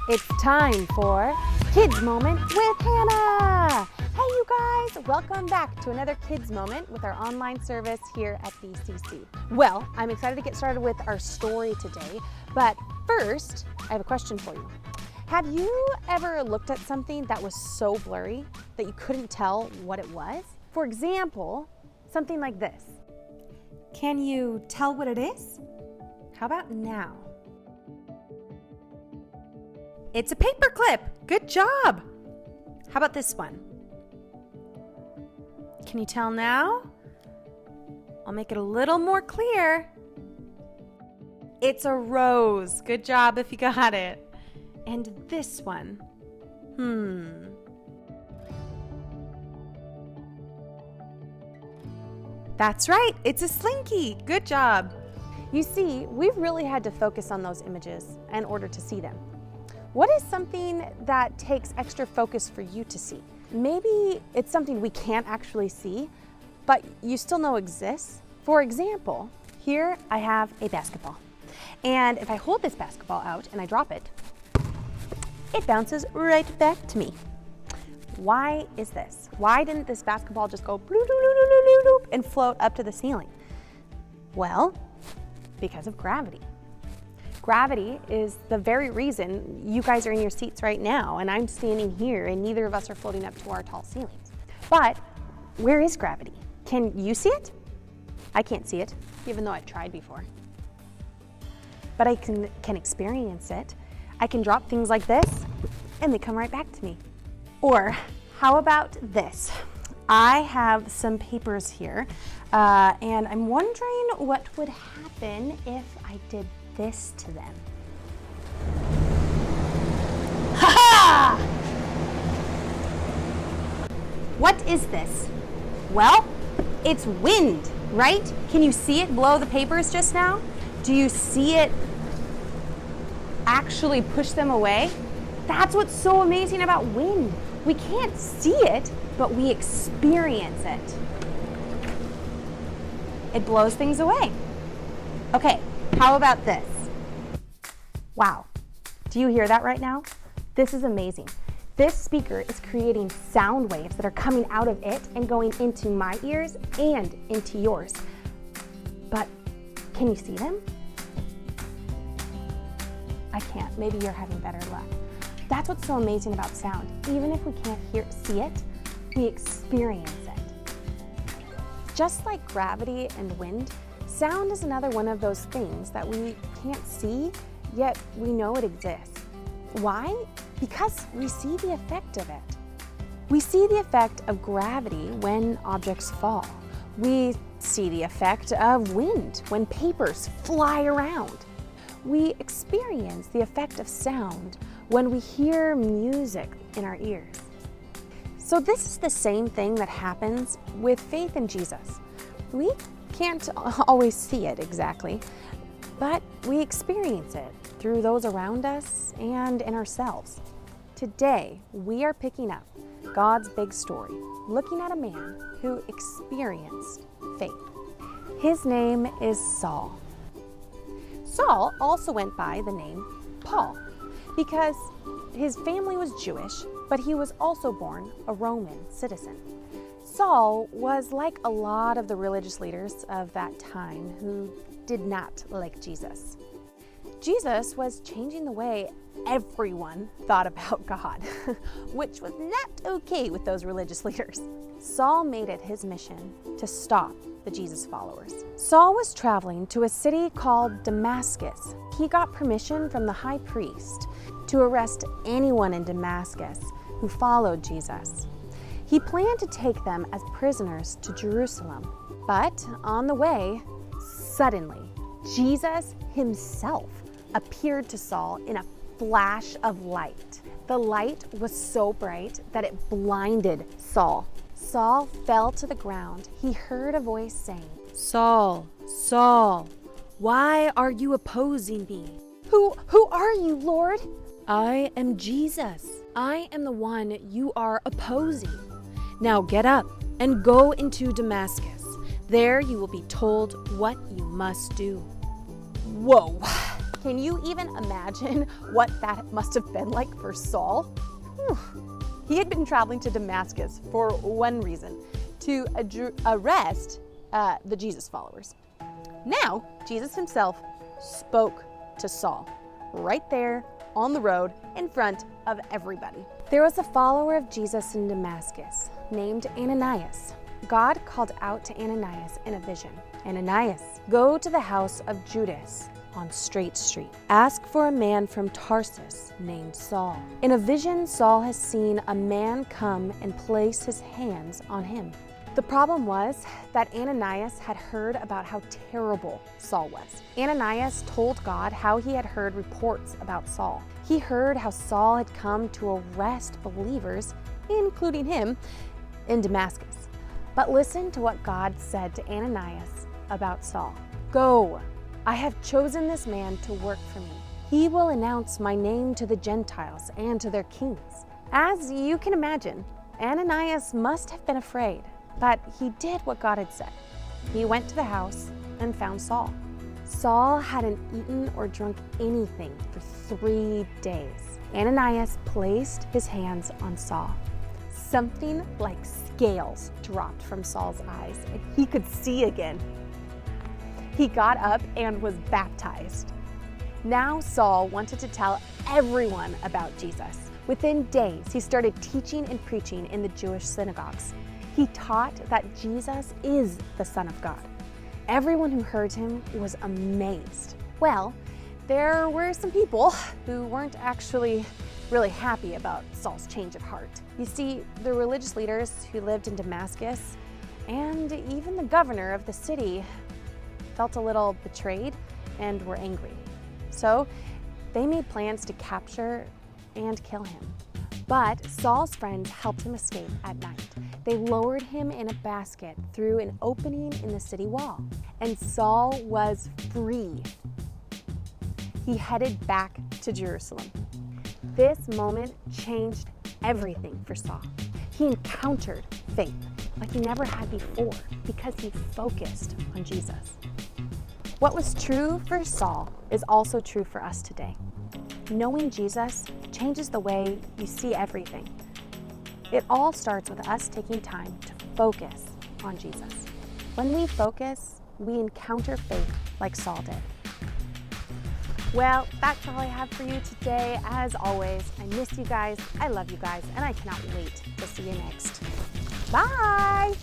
It's time for Kids Moment with Hannah. Hey you guys, welcome back to another Kids Moment with our online service here at BCC. Well, I'm excited to get started with our story today, but first, I have a question for you. Have you ever looked at something that was so blurry that you couldn't tell what it was? For example, something like this. Can you tell what it is? How about now? It's a paperclip. Good job. How about this one? Can you tell now? I'll make it a little more clear. It's a rose. Good job if you got it. And this one. That's right. It's a slinky. Good job. You see, we've really had to focus on those images in order to see them. What is something that takes extra focus for you to see? Maybe it's something we can't actually see, but you still know exists. For example, here I have a basketball. And if I hold this basketball out and I drop it, it bounces right back to me. Why is this? Why didn't this basketball just go bloop, bloop, bloop, bloop, bloop, and float up to the ceiling? Well, because of gravity. Gravity is the very reason you guys are in your seats right now and I'm standing here and neither of us are floating up to our tall ceilings. But where is gravity? Can you see it? I can't see it, even though I've tried before. But I can experience it. I can drop things like this and they come right back to me. Or how about this? I have some papers here and I'm wondering what would happen if I did this to them. Ha ha! What is this? Well, it's wind, right? Can you see it blow the papers just now? Do you see it actually push them away? That's what's so amazing about wind. We can't see it, but we experience it. It blows things away. Okay. How about this? Wow, do you hear that right now? This is amazing. This speaker is creating sound waves that are coming out of it and going into my ears and into yours. But can you see them? I can't. Maybe you're having better luck. That's what's so amazing about sound. Even if we can't see it, we experience it. Just like gravity and wind, sound is another one of those things that we can't see, yet we know it exists. Why? Because we see the effect of it. We see the effect of gravity when objects fall. We see the effect of wind when papers fly around. We experience the effect of sound when we hear music in our ears. So this is the same thing that happens with faith in Jesus. We can't always see it exactly, but we experience it through those around us and in ourselves. Today, we are picking up God's big story, looking at a man who experienced faith. His name is Saul. Saul also went by the name Paul because his family was Jewish, but he was also born a Roman citizen. Saul was like a lot of the religious leaders of that time who did not like Jesus. Jesus was changing the way everyone thought about God, which was not okay with those religious leaders. Saul made it his mission to stop the Jesus followers. Saul was traveling to a city called Damascus. He got permission from the high priest to arrest anyone in Damascus who followed Jesus. He planned to take them as prisoners to Jerusalem. But on the way, suddenly, Jesus himself appeared to Saul in a flash of light. The light was so bright that it blinded Saul. Saul fell to the ground. He heard a voice saying, "Saul, Saul, why are you opposing me?" Who are you, Lord?" "I am Jesus. I am the one you are opposing. Now get up and go into Damascus. There you will be told what you must do." Whoa, Can you even imagine what that must have been like for Saul? Whew. He had been traveling to Damascus for one reason, to arrest the Jesus followers. Now, Jesus himself spoke to Saul right there on the road in front of everybody. There was a follower of Jesus in Damascus named Ananias. God called out to Ananias in a vision. Ananias, go to the house of Judas on Straight Street. Ask for a man from Tarsus named Saul. In a vision, Saul has seen a man come and place his hands on him. The problem was that Ananias had heard about how terrible Saul was. Ananias told God how he had heard reports about Saul. He heard how Saul had come to arrest believers, including him, in Damascus. But listen to what God said to Ananias about Saul. Go, I have chosen this man to work for me. He will announce my name to the Gentiles and to their kings. As you can imagine, Ananias must have been afraid. But he did what God had said. He went to the house and found Saul. Saul hadn't eaten or drunk anything for 3 days. Ananias placed his hands on Saul. Something like scales dropped from Saul's eyes, and he could see again. He got up and was baptized. Now Saul wanted to tell everyone about Jesus. Within days, he started teaching and preaching in the Jewish synagogues. He taught that Jesus is the Son of God. Everyone who heard him was amazed. Well, there were some people who weren't actually really happy about Saul's change of heart. You see, the religious leaders who lived in Damascus and even the governor of the city felt a little betrayed and were angry. So they made plans to capture and kill him. But Saul's friends helped him escape at night. They lowered him in a basket through an opening in the city wall, and Saul was free. He headed back to Jerusalem. This moment changed everything for Saul. He encountered faith like he never had before because he focused on Jesus. What was true for Saul is also true for us today. Knowing Jesus changes the way you see everything. It all starts with us taking time to focus on Jesus. When we focus, we encounter faith like Saul did. Well, that's all I have for you today. As always, I miss you guys, I love you guys, and I cannot wait to see you next. Bye!